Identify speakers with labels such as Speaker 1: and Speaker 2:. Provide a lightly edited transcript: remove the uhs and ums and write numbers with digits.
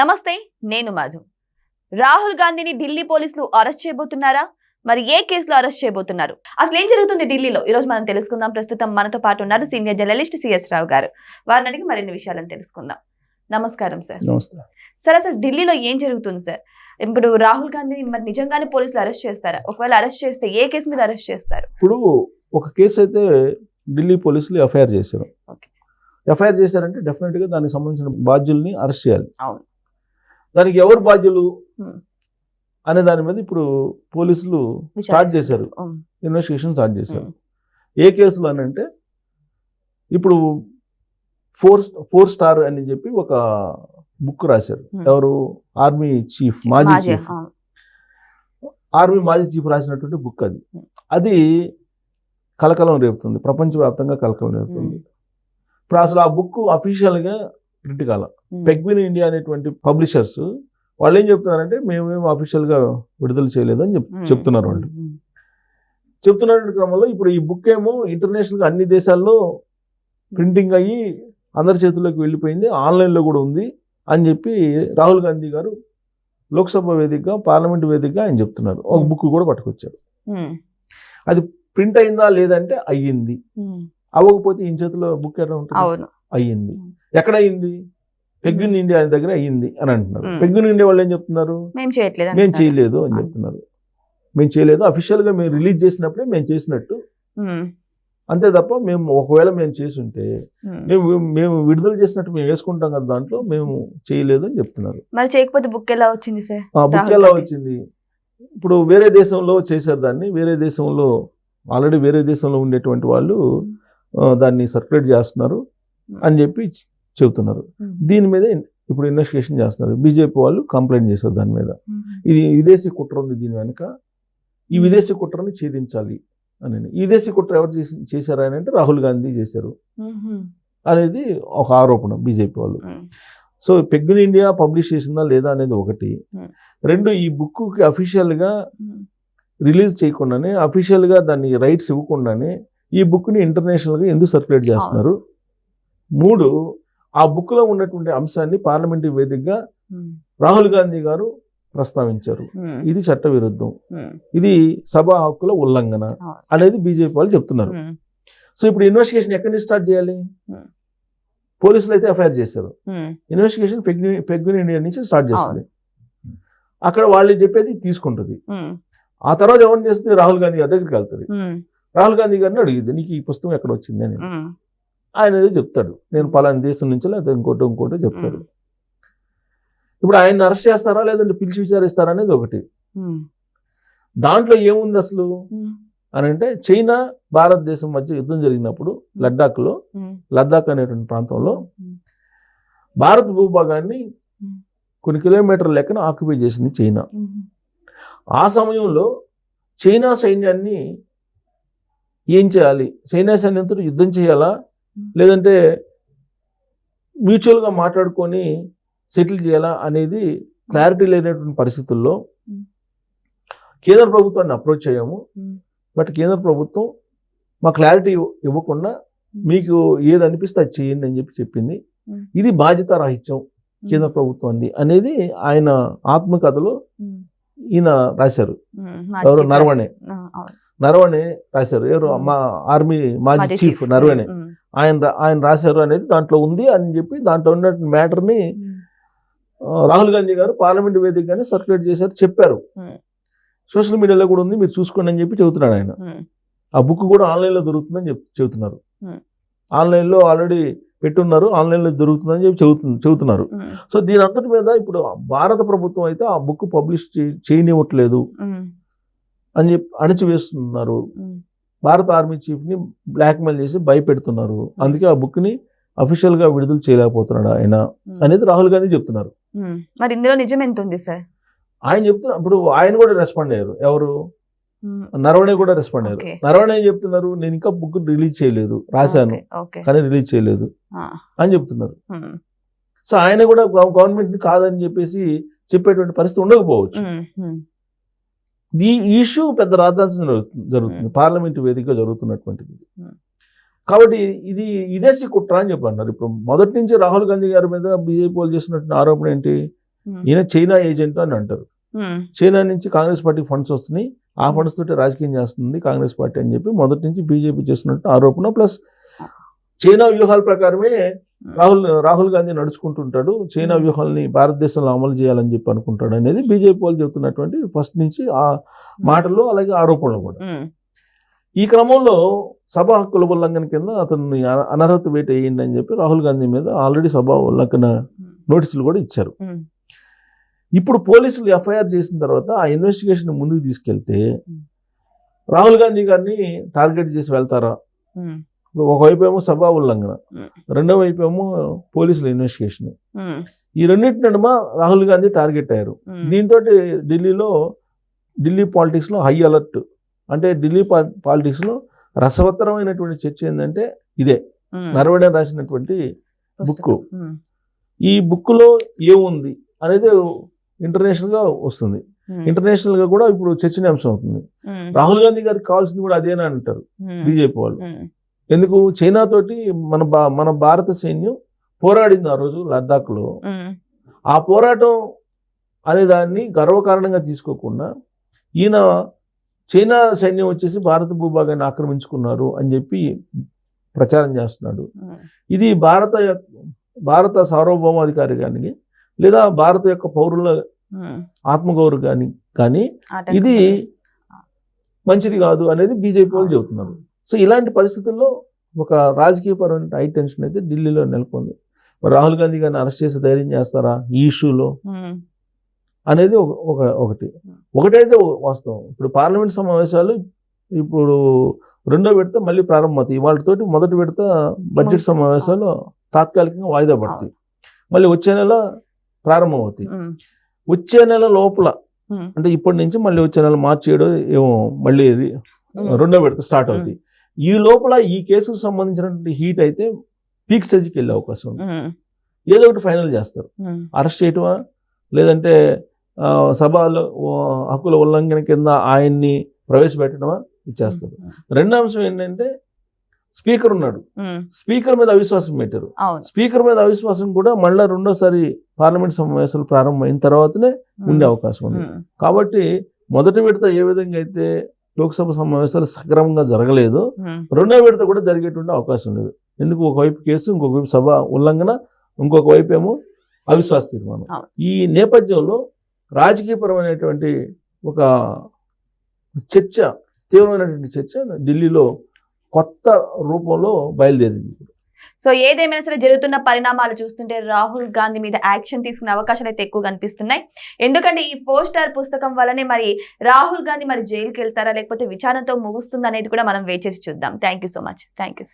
Speaker 1: నమస్తే, నేను మధు. రాహుల్ గాంధీని ఢిల్లీ పోలీసులు అరెస్ట్ చేయబోతున్నారా? మరి ఏ కేసులో అరెస్ట్ చేయబోతున్నారు? అసలు ఏం జరుగుతుంది ఢిల్లీలో? ఈ రోజు మనం తెలుసుకుందాం. ప్రస్తుతం మనతో పాటు ఉన్నారు సీనియర్ జర్నలిస్ట్ సిఎస్ రావు గారు. వారిని అడిగి మరిన్ని విషయాలను తెలుసుకుందాం. నమస్కారం సార్. సార్, అసలు ఢిల్లీలో ఏం జరుగుతుంది సార్? ఇప్పుడు రాహుల్ గాంధీని మరి నిజంగానే పోలీసులు అరెస్ట్ చేస్తారా? ఒకవేళ అరెస్ట్ చేస్తే ఏ కేసు మీద అరెస్ట్ చేస్తారు?
Speaker 2: ఇప్పుడు ఒక కేసు అయితే ఢిల్లీ పోలీసులు ఎఫ్ఐఆర్ చేశారు. ఎఫ్ఐఆర్ చేశారంటే డెఫినెట్ గా దానికి సంబంధించిన బాధ్యుల్ని అరెస్ట్ చేయాలి.
Speaker 1: అవును.
Speaker 2: దానికి ఎవరు బాధ్యులు అనే దాని మీద ఇప్పుడు పోలీసులు స్టార్ట్ చేశారు, ఇన్వెస్టిగేషన్ స్టార్ట్ చేశారు. ఏ కేసులు అని అంటే ఇప్పుడు ఫోర్ స్టార్ అని చెప్పి ఒక బుక్ రాశారు. ఎవరు? ఆర్మీ చీఫ్, మాజీ చీఫ్, ఆర్మీ మాజీ చీఫ్ రాసినటువంటి బుక్. అది కలకలం రేపుతుంది, ప్రపంచవ్యాప్తంగా కలకలం రేపుతుంది. ఇప్పుడు అసలు ఆ బుక్ అఫీషియల్గా ప్రింట్ కాల. పెగ్విన్ ఇండియా అనేటువంటి పబ్లిషర్స్ వాళ్ళు ఏం చెప్తున్నారంటే మేమేం అఫీషియల్గా విడుదల చేయలేదని చెప్తున్నారు. వాళ్ళు చెప్తున్న క్రమంలో ఇప్పుడు ఈ బుక్ ఏమో ఇంటర్నేషనల్గా అన్ని దేశాల్లో ప్రింటింగ్ అయ్యి అందరి చేతుల్లోకి వెళ్ళిపోయింది, ఆన్లైన్లో కూడా ఉంది అని చెప్పి రాహుల్ గాంధీ గారు లోక్సభ వేదికగా, పార్లమెంట్ వేదికగా ఆయన చెప్తున్నారు. ఒక బుక్ కూడా పట్టుకొచ్చారు. అది ప్రింట్ అయిందా లేదంటే అయ్యింది, అవ్వకపోతే ఈయన చేతిలో బుక్ ఎలా ఉంటుంది? అయ్యింది. ఎక్కడ అయ్యింది? పెగ్విన్ ఇండియా దగ్గర అయ్యింది అని అంటున్నారు. పెగ్విన్ ఇండియా వాళ్ళు ఏం చెప్తున్నారు? మేము చేయలేదు అని చెప్తున్నారు. మేము చేయలేదు, అఫీషియల్గా మేము రిలీజ్ చేసినప్పుడే మేము చేసినట్టు, అంతే తప్ప మేము ఒకవేళ మేము చేసి ఉంటే మేము విడుదల చేసినట్టు మేము వేసుకుంటాం కదా, దాంట్లో మేము చేయలేదు అని చెప్తున్నారు.
Speaker 1: మరి చేయకపోతే బుక్ ఎలా వచ్చింది సార్?
Speaker 2: బుక్ ఎలా వచ్చింది? ఇప్పుడు వేరే దేశంలో చేశారు దాన్ని, వేరే దేశంలో ఆల్రెడీ వేరే దేశంలో ఉండేటువంటి వాళ్ళు దాన్ని సర్క్యులేట్ చేస్తున్నారు అని చెప్పి చెబుతున్నారు. దీని మీద ఇప్పుడు ఇన్వెస్టిగేషన్ చేస్తున్నారు. బీజేపీ వాళ్ళు కంప్లైంట్ చేశారు దాని మీద. ఇది విదేశీ కుట్ర ఉంది దీని వెనుక, ఈ విదేశీ కుట్రని ఛేదించాలి అని. ఈ విదేశీ కుట్ర ఎవరు చేశారు అని అంటే రాహుల్ గాంధీ చేశారు అనేది ఒక ఆరోపణ బీజేపీ వాళ్ళు. సో పెగ్విన్ ఇండియా పబ్లిష్ చేసిందా లేదా అనేది ఒకటి. రెండు, ఈ బుక్కి అఫీషియల్గా రిలీజ్ చేయకుండానే, అఫీషియల్గా దాన్ని రైట్స్ ఇవ్వకుండానే ఈ బుక్ని ఇంటర్నేషనల్గా ఎందుకు సర్క్యులేట్ చేస్తున్నారు? మూడు, ఆ బుక్లో ఉన్నటువంటి అంశాన్ని పార్లమెంటరీ వేదికగా రాహుల్ గాంధీ గారు ప్రస్తావించారు. ఇది చట్ట విరుద్ధం, ఇది సభా హక్కుల ఉల్లంఘన అనేది బీజేపీ వాళ్ళు చెప్తున్నారు. సో ఇప్పుడు ఇన్వెస్టిగేషన్ ఎక్కడి నుంచి స్టార్ట్ చేయాలి? పోలీసులు అయితే ఎఫ్ఐఆర్ చేశారు, ఇన్వెస్టిగేషన్ పెగ్విన్ ఇండియా నుంచి స్టార్ట్ చేస్తుంది. అక్కడ వాళ్ళు చెప్పేది తీసుకుంటుంది. ఆ తర్వాత ఎవరు చేస్తుంది? రాహుల్ గాంధీ గారి దగ్గరికి వెళ్తుంది. రాహుల్ గాంధీ గారిని అడిగింది, నీకు ఈ పుస్తకం ఎక్కడ వచ్చింది అని. ఆయన ఏదో చెప్తాడు, నేను పలానా దేశం నుంచో లేదా ఇంకోటో చెప్తాడు. ఇప్పుడు ఆయన అరెస్ట్ చేస్తారా లేదంటే పిలిచి విచారిస్తారా అనేది ఒకటి. దాంట్లో ఏముంది అసలు అని అంటే, చైనా భారతదేశం మధ్య యుద్ధం జరిగినప్పుడు లద్దాఖ్ అనేటువంటి ప్రాంతంలో భారత భూభాగాన్ని కొన్ని కిలోమీటర్ల లెక్కన ఆక్యుపై చేసింది చైనా. ఆ సమయంలో చైనా సైన్యాన్ని ఏం చేయాలి? చైనా సైన్యంతో యుద్ధం చేయాలా లేదంటే మ్యూచువల్గా మాట్లాడుకొని సెటిల్ చేయాలా అనేది క్లారిటీ లేనటువంటి పరిస్థితుల్లో కేంద్ర ప్రభుత్వాన్ని అప్రోచ్ అయ్యాము. బట్ కేంద్ర ప్రభుత్వం మా క్లారిటీ ఇవ్వకుండా మీకు ఏది అనిపిస్తే అది చేయండి అని చెప్పింది. ఇది బాధ్యత రాహిత్యం కేంద్ర ప్రభుత్వం అనేది ఆయన ఆత్మకథలో ఈయన రాశారు. ఎవరు? నరవణే రాశారు. ఎవరు? మా ఆర్మీ మాజీ చీఫ్ నరవణే, ఆయన రాశారు అనేది దాంట్లో ఉంది అని చెప్పి దాంట్లో ఉన్న మ్యాటర్ని రాహుల్ గాంధీ గారు పార్లమెంట్ వేదికగానే సర్క్యులేట్ చేశారు, చెప్పారు. సోషల్ మీడియాలో కూడా ఉంది, మీరు చూసుకోండి అని చెప్పి చెబుతున్నాడు ఆయన. ఆ బుక్ కూడా ఆన్లైన్లో దొరుకుతుందని చెబుతున్నారు. ఆన్లైన్లో ఆల్రెడీ పెట్టున్నారు, ఆన్లైన్లో దొరుకుతుందని చెప్పి చెబుతున్నారు. సో దీని అంతటి మీద ఇప్పుడు భారత ప్రభుత్వం అయితే ఆ బుక్ పబ్లిష్ చేయనివ్వట్లేదు అని చెప్పి అణచివేస్తున్నారు. భారత ఆర్మీ చీఫ్ని బ్లాక్మెయిల్ చేసి భయపెడుతున్నారు. అందుకే ఆ బుక్ని అఫీషియల్గా విడుదల చేయలేకపోతున్నాడు ఆయన అనేది రాహుల్ గాంధీ చెప్తున్నారు.
Speaker 1: మరి ఇందులో నిజం ఎంత ఉంది సార్?
Speaker 2: ఆయన చెప్తున్నారు. ఇప్పుడు ఆయన కూడా రెస్పాండ్ అయ్యారు. ఎవరు? నరవణే కూడా రెస్పాండ్ అయ్యారు. నరవణే ఏం చెప్తున్నారు? నేను ఇంకా బుక్ రిలీజ్ చేయలేదు, రాశాను కానీ రిలీజ్ చేయలేదు అని చెప్తున్నారు. సో ఆయన కూడా గవర్నమెంట్ని కాదని చెప్పేసి చెప్పేటువంటి పరిస్థితి ఉండకపోవచ్చు. ఈ ఇష్యూ పెద్ద రాద్ధాంతం జరుగుతుంది, పార్లమెంటు వేదికగా జరుగుతున్నటువంటిది. కాబట్టి ఇది విదేశీ కుట్ర అని చెప్పి అన్నారు. ఇప్పుడు మొదటి నుంచి రాహుల్ గాంధీ గారి మీద బీజేపీ వాళ్ళు చేస్తున్నటువంటి ఆరోపణ ఏంటి? ఈయన చైనా ఏజెంట్ అని అంటారు. చైనా నుంచి కాంగ్రెస్ పార్టీ ఫండ్స్ వస్తున్నాయి, ఆ ఫండ్స్ తోటి రాజకీయం చేస్తుంది కాంగ్రెస్ పార్టీ అని చెప్పి మొదటి నుంచి బీజేపీ చేస్తున్నట్టు ఆరోపణ. ప్లస్ చైనా వ్యూహాల ప్రకారమే రాహుల్ గాంధీ నడుచుకుంటుంటాడు, చైనా వ్యూహాలని భారతదేశంలో అమలు చేయాలని చెప్పి అనుకుంటాడు అనేది బీజేపీ వాళ్ళు చెబుతున్నటువంటి ఫస్ట్ నుంచి ఆ మాటలు అలాగే ఆరోపణలు కూడా. ఈ క్రమంలో సభా హక్కుల ఉల్లంఘన కింద అతన్ని అనర్హత వేట వేయండి అని చెప్పి రాహుల్ గాంధీ మీద ఆల్రెడీ సభా ఉల్లంఘన నోటీసులు కూడా ఇచ్చారు. ఇప్పుడు పోలీసులు ఎఫ్ఐఆర్ చేసిన తర్వాత ఆ ఇన్వెస్టిగేషన్ ముందుకు తీసుకెళ్తే రాహుల్ గాంధీ గారిని టార్గెట్ చేసి వెళ్తారా? ఇప్పుడు ఒకవైపు ఏమో సభా ఉల్లంఘన, రెండో వైపు ఏమో పోలీసుల ఇన్వెస్టిగేషన్. ఈ రెండింటి నడుమ రాహుల్ గాంధీ టార్గెట్ అయ్యారు. దీంతో ఢిల్లీ పాలిటిక్స్లో హై అలర్ట్. అంటే ఢిల్లీ పాలిటిక్స్లో రసవత్తరమైనటువంటి చర్చ ఏంటంటే ఇదే. నరవడే రాసినటువంటి బుక్, ఈ బుక్లో ఏముంది అనేది ఇంటర్నేషనల్గా వస్తుంది. ఇంటర్నేషనల్గా కూడా ఇప్పుడు చర్చనీయాంశం అవుతుంది. రాహుల్ గాంధీ గారికి కావాల్సింది కూడా అదేనా అంటారు బీజేపీ వాళ్ళు. ఎందుకు? చైనా తోటి మన భారత సైన్యం పోరాడింది ఆ రోజు లద్దాఖ్లో. ఆ పోరాటం అనే దాన్ని గర్వకారణంగా తీసుకోకుండా ఈయన చైనా సైన్యం వచ్చేసి భారత భూభాగాన్ని ఆక్రమించుకున్నారు అని చెప్పి ప్రచారం చేస్తున్నాడు. ఇది భారత సార్వభౌమాధికారి లేదా భారత యొక్క పౌరుల ఆత్మగౌరవం కానీ ఇది మంచిది కాదు అనేది బీజేపీ వాళ్ళు చెబుతున్నారు. సో ఇలాంటి పరిస్థితుల్లో ఒక రాజకీయపరమైన హై టెన్షన్ అయితే ఢిల్లీలో నెలకొంది. రాహుల్ గాంధీ గారిని అరెస్ట్ చేసి ధైర్యం చేస్తారా ఈ ఇష్యూలో అనేది ఒకటైతే వాస్తవం. ఇప్పుడు పార్లమెంట్ సమావేశాలు ఇప్పుడు రెండో విడత మళ్ళీ ప్రారంభమవుతాయి. వాళ్ళతోటి మొదటి విడత బడ్జెట్ సమావేశాలు తాత్కాలికంగా వాయిదా పడతాయి, మళ్ళీ వచ్చే నెల ప్రారంభమవుతాయి. వచ్చే నెల లోపల అంటే ఇప్పటి నుంచి మళ్ళీ వచ్చే నెల మార్చి 7 ఏమో మళ్ళీ రెండో విడత స్టార్ట్ అవుతాయి. ఈ లోపల ఈ కేసుకు సంబంధించినటువంటి హీట్ అయితే పీక్ స్టేజ్కి వెళ్ళే అవకాశం ఉంది. ఏదో ఒకటి ఫైనల్ చేస్తారు, అరెస్ట్ చేయటమా లేదంటే సభలో హక్కుల ఉల్లంఘన కింద ఆయన్ని ప్రవేశపెట్టడమా ఇచ్చేస్తారు. రెండో అంశం ఏంటంటే స్పీకర్ ఉన్నాడు, స్పీకర్ మీద అవిశ్వాసం పెట్టారు. స్పీకర్ మీద అవిశ్వాసం కూడా మళ్ళీ రెండోసారి పార్లమెంట్ సమావేశాలు ప్రారంభమైన తర్వాతనే ఉండే అవకాశం ఉంది. కాబట్టి మొదటి విడత ఏ విధంగా అయితే లోక్సభ సమావేశాలు సక్రమంగా జరగలేదు, రెండో విడత కూడా జరిగేటువంటి అవకాశం లేదు. ఎందుకు? ఒకవైపు కేసు, ఇంకొక వైపు సభ ఉల్లంఘన, ఇంకొక వైపు ఏమో అవిశ్వాస తీర్మానం. ఈ నేపథ్యంలో రాజకీయపరమైనటువంటి ఒక చర్చ, తీవ్రమైనటువంటి చర్చ ఢిల్లీలో కొత్త రూపంలో బయలుదేరింది.
Speaker 1: సో ఏదేమైనా సరే జరుగుతున్న పరిణామాలు చూస్తుంటే రాహుల్ గాంధీ మీద యాక్షన్ తీసుకునే అవకాశాలు అయితే ఎక్కువ కనిపిస్తున్నాయి. ఎందుకంటే ఈ 4 స్టార్ పుస్తకం వల్లనే మరి రాహుల్ గాంధీ మరి జైలుకి వెళ్తారా లేకపోతే విచారణతో ముగుస్తుందా అనేది కూడా మనం వెయిట్ చేసి చూద్దాం. Thank you so much. Thank you.